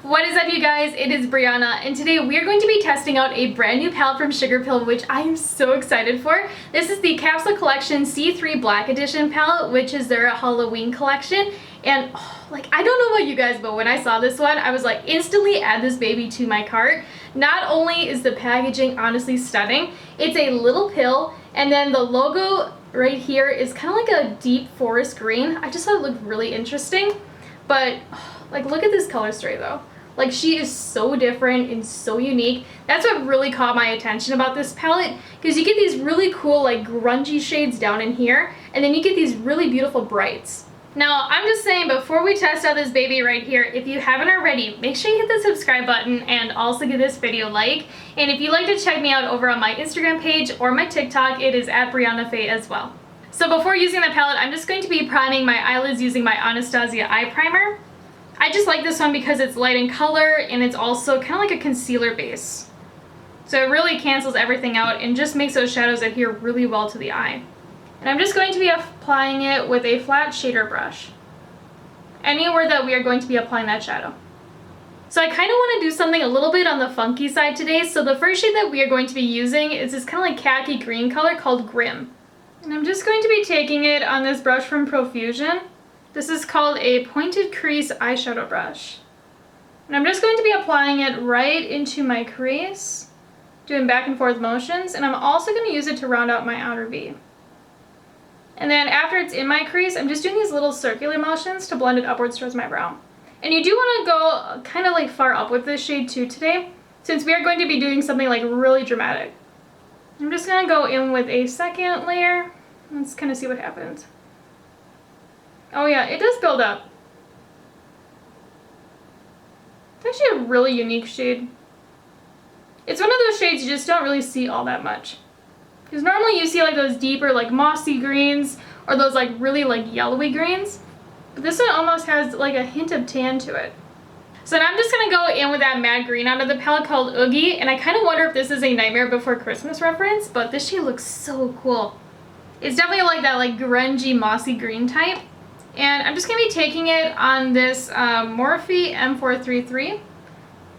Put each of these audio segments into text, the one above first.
What is up, you guys? It is Breyonna, and today we are going to be testing out a brand new palette from SUGARPILL, which I am so excited for. This is the Capsule Collection C3 Black Edition palette, which is their Halloween collection. And I don't know about you guys, but when I saw this one, I was like, instantly add this baby to my cart. Not only is the packaging honestly stunning, it's a little pill, and then the logo right here is kind of like a deep forest green. I just thought it looked really interesting. But look at this color story though. She is so different and so unique. That's what really caught my attention about this palette, because you get these really cool grungy shades down in here, and then you get these really beautiful brights. Now, I'm just saying, before we test out this baby right here, if you haven't already, make sure you hit the subscribe button and also give this video a like. And if you'd like to check me out over on my Instagram page or my TikTok, it is at Breyonna as well. So before using the palette, I'm just going to be priming my eyelids using my Anastasia eye primer. I just like this one because it's light in color and it's also kind of like a concealer base. So it really cancels everything out and just makes those shadows adhere really well to the eye. And I'm just going to be applying it with a flat shader brush, anywhere that we are going to be applying that shadow. So I kind of want to do something a little bit on the funky side today. So the first shade that we are going to be using is this kind of like khaki green color called Grim. And I'm just going to be taking it on this brush from Profusion. This is called a pointed crease eyeshadow brush. And I'm just going to be applying it right into my crease, doing back and forth motions, and I'm also going to use it to round out my outer V. And then after it's in my crease, I'm just doing these little circular motions to blend it upwards towards my brow. And you do want to go kind of far up with this shade too today, since we are going to be doing something really dramatic. I'm just going to go in with a second layer. Let's kind of see what happens. Oh yeah, it does build up. It's actually a really unique shade. It's one of those shades you just don't really see all that much. Because normally you see those deeper mossy greens or those really yellowy greens. But this one almost has a hint of tan to it. So then I'm just going to go in with that matte green out of the palette called Oogie. And I kind of wonder if this is a Nightmare Before Christmas reference, but this shade looks so cool. It's definitely that grungy mossy green type. And I'm just going to be taking it on this Morphe M433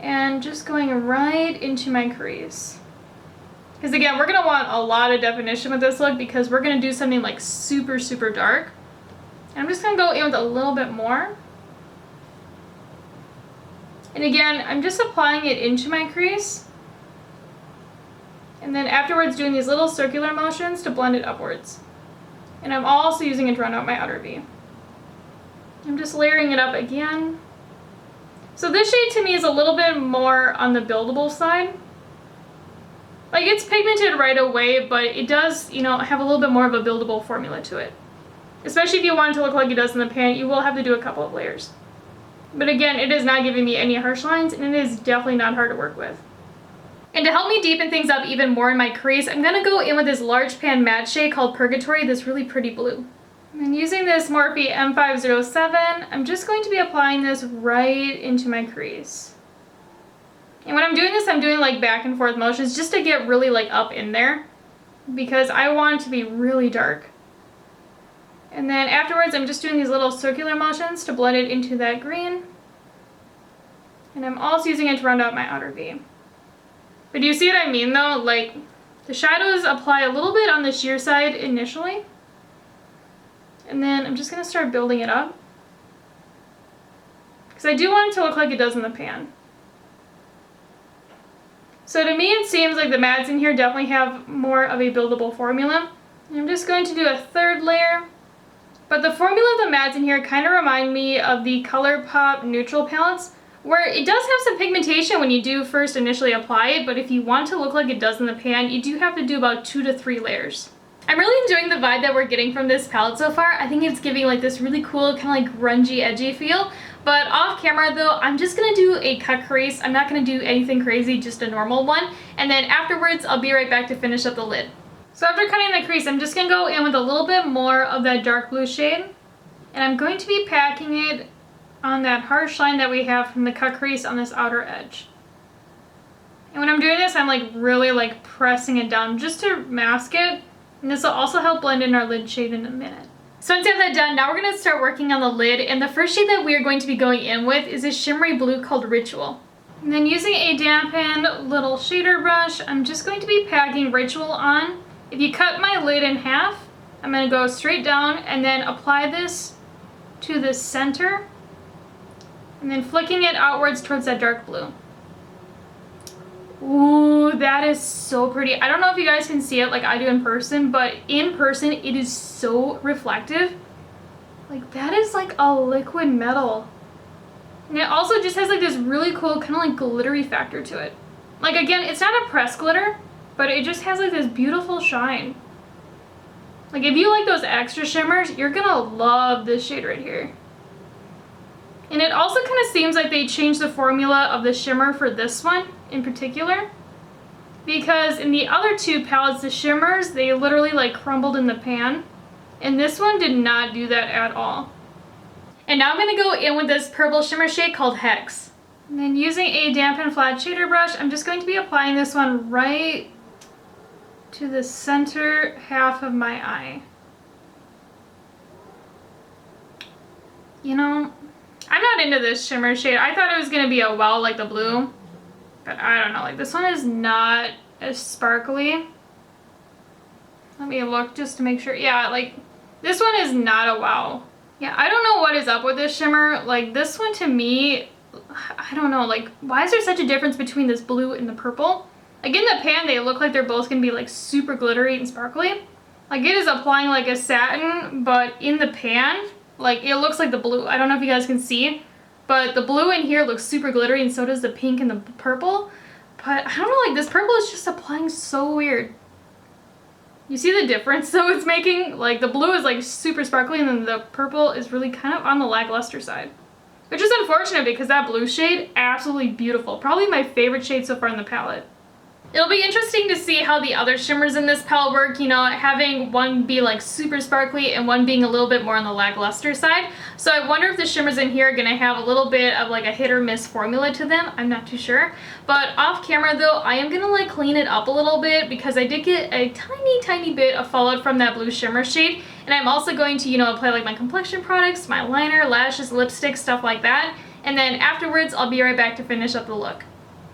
and just going right into my crease. Because again, we're going to want a lot of definition with this look because we're going to do something super, super dark. And I'm just going to go in with a little bit more. And again, I'm just applying it into my crease. And then afterwards doing these little circular motions to blend it upwards. And I'm also using it to round out my outer V. I'm just layering it up again. So this shade to me is a little bit more on the buildable side. It's pigmented right away, but it does, have a little bit more of a buildable formula to it. Especially if you want it to look like it does in the pan, you will have to do a couple of layers. But again, it is not giving me any harsh lines, and it is definitely not hard to work with. And to help me deepen things up even more in my crease, I'm going to go in with this large pan matte shade called Purgatory, this really pretty blue. And using this Morphe M507, I'm just going to be applying this right into my crease. And when I'm doing this, I'm doing back and forth motions just to get really up in there, because I want it to be really dark. And then afterwards, I'm just doing these little circular motions to blend it into that green. And I'm also using it to round out my outer V. But do you see what I mean though? The shadows apply a little bit on the sheer side initially. And then I'm just going to start building it up. Because I do want it to look like it does in the pan. So to me it seems like the mattes in here definitely have more of a buildable formula. And I'm just going to do a third layer. But the formula of the mattes in here kind of remind me of the ColourPop neutral palettes, where it does have some pigmentation when you do first initially apply it, but if you want to look like it does in the pan, you do have to do about 2 to 3 layers. I'm really enjoying the vibe that we're getting from this palette so far. I think it's giving this really cool kind of grungy, edgy feel. But off camera though, I'm just going to do a cut crease. I'm not going to do anything crazy, just a normal one. And then afterwards, I'll be right back to finish up the lid. So after cutting the crease, I'm just going to go in with a little bit more of that dark blue shade. And I'm going to be packing it on that harsh line that we have from the cut crease on this outer edge. And when I'm doing this, I'm really pressing it down just to mask it. And this will also help blend in our lid shade in a minute. So once you have that done, now we're going to start working on the lid, and the first shade that we are going to be going in with is a shimmery blue called Ritual. And then using a dampened little shader brush, I'm just going to be packing Ritual on. If you cut my lid in half, I'm going to go straight down and then apply this to the center, and then flicking it outwards towards that dark blue. Ooh, that is so pretty. I don't know if you guys can see it like I do in person, but in person it is so reflective. Like that is like a liquid metal. And it also just has like this really cool kind of like glittery factor to it. Like again, it's not a pressed glitter, but it just has like this beautiful shine. Like if you like those extra shimmers, you're gonna love this shade right here. And it also kind of seems like they changed the formula of the shimmer for this one in particular, because in the other two palettes, the shimmers, they literally like crumbled in the pan, and this one did not do that at all. And now I'm going to go in with this purple shimmer shade called Hex. And then using a dampened flat shader brush, I'm just going to be applying this one right to the center half of my eye. You know, I'm not into this shimmer shade. I thought it was going to be a wow like the blue, but I don't know. Like this one is not as sparkly. Let me look just to make sure. Yeah, like this one is not a wow. Yeah, I don't know what is up with this shimmer. Like this one to me, I don't know. Like why is there such a difference between this blue and the purple? Like in the pan, they look like they're both going to be like super glittery and sparkly. Like it is applying like a satin, but in the pan, like it looks like the blue. I don't know if you guys can see, but the blue in here looks super glittery, and so does the pink and the purple. But I don't know, like this purple is just applying so weird. You see the difference though it's making? Like the blue is like super sparkly, and then the purple is really kind of on the lackluster side. Which is unfortunate because that blue shade, absolutely beautiful. Probably my favorite shade so far in the palette. It'll be interesting to see how the other shimmers in this palette work, you know, having one be like super sparkly and one being a little bit more on the lackluster side. So I wonder if the shimmers in here are going to have a little bit of like a hit or miss formula to them. I'm not too sure. But off camera though, I am going to like clean it up a little bit because I did get a tiny bit of fallout from that blue shimmer shade. And I'm also going to, you know, apply like my complexion products, my liner, lashes, lipstick, stuff like that. And then afterwards, I'll be right back to finish up the look.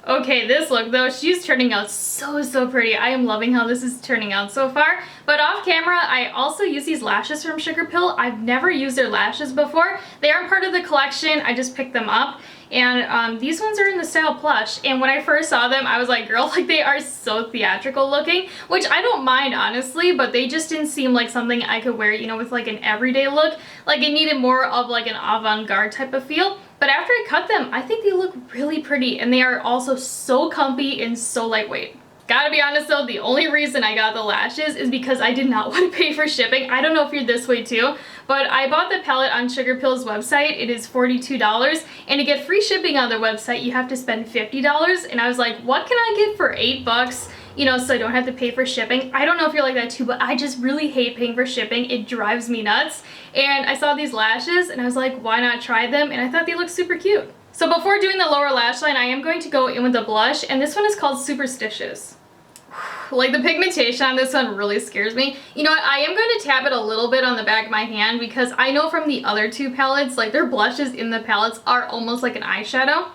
Okay, this look though, she's turning out so pretty. I am loving how this is turning out so far. But off camera, I also use these lashes from Sugarpill. I've never used their lashes before. They aren't part of the collection, I just picked them up. And these ones are in the style plush. And when I first saw them, I was like, girl, like they are so theatrical looking, which I don't mind honestly, but they just didn't seem like something I could wear, you know, with like an everyday look. Like it needed more of like an avant-garde type of feel. But after I cut them, I think they look really pretty, and they are also so comfy and so lightweight. Gotta be honest though, the only reason I got the lashes is because I did not want to pay for shipping. I don't know if you're this way too, but I bought the palette on Sugarpill's website. It is $42, and to get free shipping on their website, you have to spend $50, and I was like, what can I get for $8? You know, so I don't have to pay for shipping. I don't know if you're like that too, but I just really hate paying for shipping. It drives me nuts. And I saw these lashes and I was like, why not try them? And I thought they looked super cute. So before doing the lower lash line, I am going to go in with a blush, and this one is called Superstitious. Like the pigmentation on this one really scares me. You know what, I am going to tap it a little bit on the back of my hand because I know from the other two palettes, like their blushes in the palettes are almost like an eyeshadow.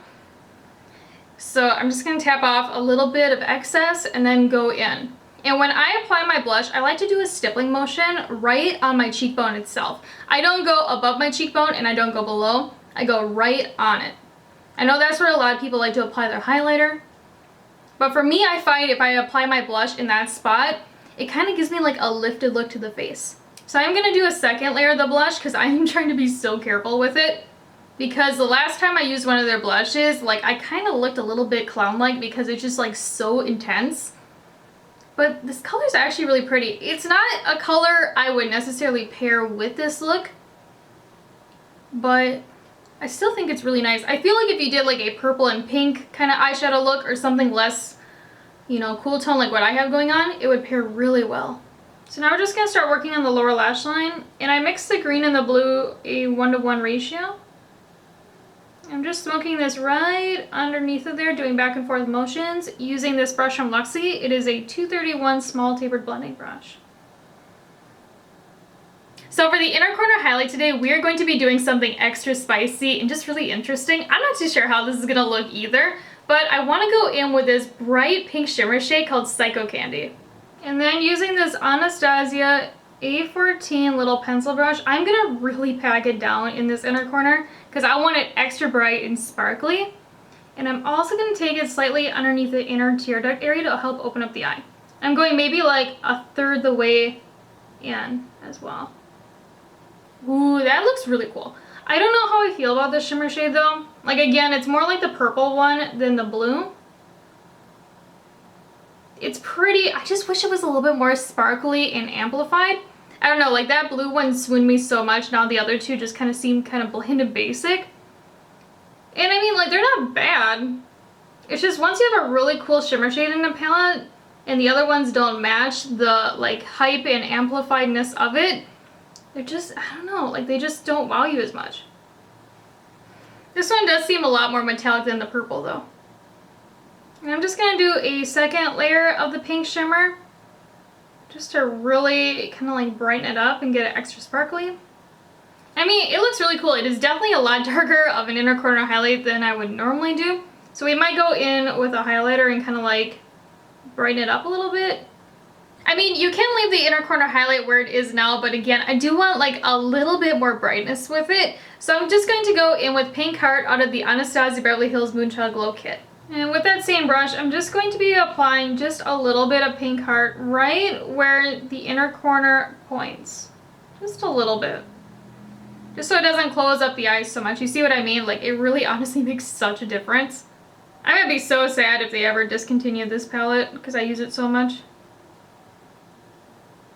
So I'm just going to tap off a little bit of excess and then go in. And when I apply my blush, I like to do a stippling motion right on my cheekbone itself. I don't go above my cheekbone and I don't go below. I go right on it. I know that's where a lot of people like to apply their highlighter. But for me, I find if I apply my blush in that spot, it kind of gives me like a lifted look to the face. So I'm going to do a second layer of the blush because I am trying to be so careful with it. Because the last time I used one of their blushes, like I kind of looked a little bit clown-like because it's just like so intense. But this color is actually really pretty. It's not a color I would necessarily pair with this look, but I still think it's really nice. I feel like if you did like a purple and pink kind of eyeshadow look or something less, you know, cool tone like what I have going on, it would pair really well. So now we're just going to start working on the lower lash line, and I mixed the green and the blue a 1:1 ratio. I'm just smoking this right underneath of there, doing back and forth motions, using this brush from Luxie. It is a 231 small tapered blending brush. So for the inner corner highlight today, we are going to be doing something extra spicy and just really interesting. I'm not too sure how this is gonna look either, but I wanna go in with this bright pink shimmer shade called Psycho Candy. And then using this Anastasia A14 little pencil brush, I'm gonna really pack it down in this inner corner because I want it extra bright and sparkly. And I'm also gonna take it slightly underneath the inner tear duct area to help open up the eye. I'm going maybe like a third the way in as well. Ooh, that looks really cool. I don't know how I feel about this shimmer shade though. Like again, it's more like the purple one than the blue. It's pretty, I just wish it was a little bit more sparkly and amplified. I don't know, like that blue one swooned me so much. Now the other two just kind of seem kind of bland and basic. And I mean, like, they're not bad. It's just once you have a really cool shimmer shade in a palette and the other ones don't match the like hype and amplifiedness of it, they're just, I don't know, like they just don't wow you as much. This one does seem a lot more metallic than the purple though. And I'm just going to do a second layer of the pink shimmer just to really kind of like brighten it up and get it extra sparkly. I mean, it looks really cool. It is definitely a lot darker of an inner corner highlight than I would normally do. So we might go in with a highlighter and kind of like brighten it up a little bit. I mean, you can leave the inner corner highlight where it is now, but again, I do want like a little bit more brightness with it. So I'm just going to go in with Pink Heart out of the Anastasia Beverly Hills Moonchild Glow Kit. And with that same brush, I'm just going to be applying just a little bit of Pink Heart right where the inner corner points. Just a little bit. Just so it doesn't close up the eyes so much. You see what I mean? Like, it really honestly makes such a difference. I'm gonna be so sad if they ever discontinue this palette because I use it so much.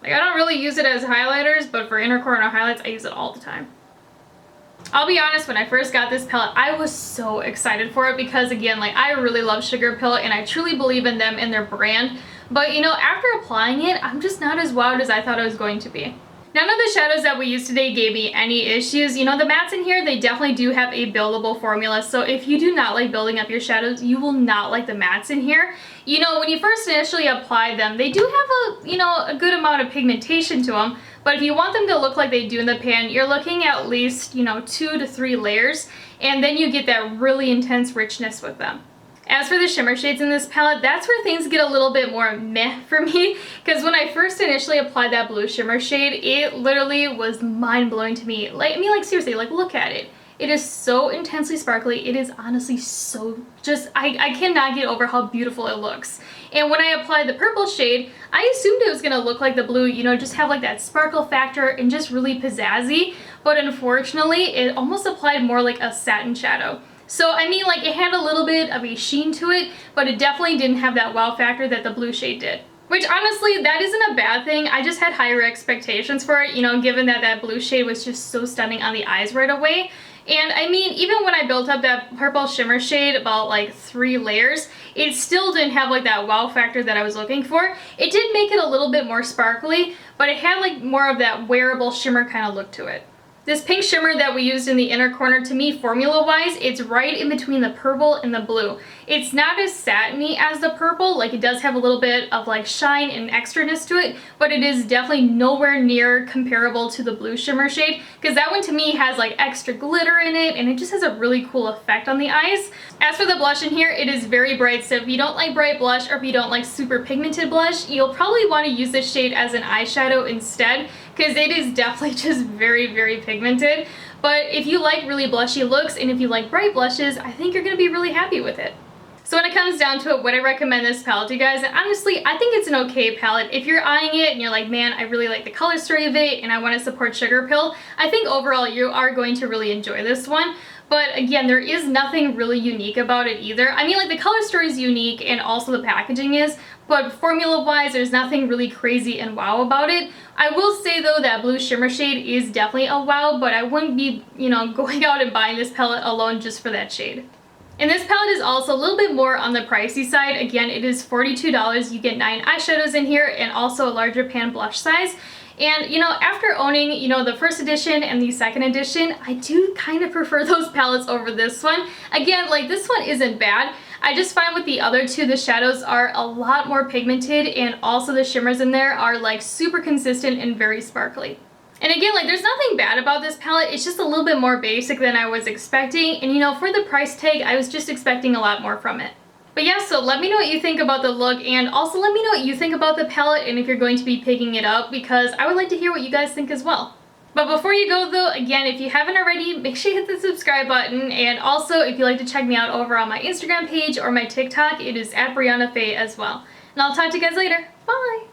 Like, I don't really use it as highlighters, but for inner corner highlights, I use it all the time. I'll be honest, when I first got this palette, I was so excited for it because, again, like, I really love Sugarpill and I truly believe in them and their brand. But, you know, after applying it, I'm just not as wowed as I thought it was going to be. None of the shadows that we used today gave me any issues. You know, the mattes in here, they definitely do have a buildable formula. So if you do not like building up your shadows, you will not like the mattes in here. You know, when you first initially apply them, they do have a, you know, a good amount of pigmentation to them. But if you want them to look like they do in the pan, you're looking at least, you know, 2 to 3 layers. And then you get that really intense richness with them. As for the shimmer shades in this palette, that's where things get a little bit more meh for me, because when I first initially applied that blue shimmer shade, it literally was mind-blowing to me. Like, I mean, like, seriously, like, look at it. It is so intensely sparkly. It is honestly so just, I cannot get over how beautiful it looks. And when I applied the purple shade, I assumed it was going to look like the blue, you know, just have like that sparkle factor and just really pizzazzy. But unfortunately, it almost applied more like a satin shadow. So, I mean, like, it had a little bit of a sheen to it, but it definitely didn't have that wow factor that the blue shade did. Which, honestly, that isn't a bad thing. I just had higher expectations for it, you know, given that that blue shade was just so stunning on the eyes right away. And, I mean, even when I built up that purple shimmer shade, about, like, 3 layers, it still didn't have, like, that wow factor that I was looking for. It did make it a little bit more sparkly, but it had, like, more of that wearable shimmer kind of look to it. This pink shimmer that we used in the inner corner, to me, formula-wise, it's right in between the purple and the blue. It's not as satiny as the purple, like it does have a little bit of like shine and extraness to it, but it is definitely nowhere near comparable to the blue shimmer shade, because that one to me has like extra glitter in it, and it just has a really cool effect on the eyes. As for the blush in here, it is very bright, so if you don't like bright blush or if you don't like super pigmented blush, you'll probably want to use this shade as an eyeshadow instead, because it is definitely just very, very pigmented. But if you like really blushy looks and if you like bright blushes, I think you're going to be really happy with it. So when it comes down to it, would I recommend this palette to you guys? And honestly, I think it's an okay palette. If you're eyeing it and you're like, man, I really like the color story of it and I want to support Sugarpill, I think overall you are going to really enjoy this one. But again, there is nothing really unique about it either. I mean, like, the color story is unique and also the packaging is, but formula-wise, there's nothing really crazy and wow about it. I will say, though, that blue shimmer shade is definitely a wow, but I wouldn't be, you know, going out and buying this palette alone just for that shade. And this palette is also a little bit more on the pricey side. Again, it is $42. You get 9 eyeshadows in here and also a larger pan blush size. And, you know, after owning, you know, the first edition and the second edition, I do kind of prefer those palettes over this one. Again, like, this one isn't bad. I just find with the other two, the shadows are a lot more pigmented, and also the shimmers in there are like super consistent and very sparkly. And again, like, there's nothing bad about this palette. It's just a little bit more basic than I was expecting. And you know, for the price tag, I was just expecting a lot more from it. But yeah, so let me know what you think about the look, and also let me know what you think about the palette and if you're going to be picking it up, because I would like to hear what you guys think as well. But before you go though, again, if you haven't already, make sure you hit the subscribe button, and also if you'd like to check me out over on my Instagram page or my TikTok, it is @BreyonnaFaye as well. And I'll talk to you guys later. Bye!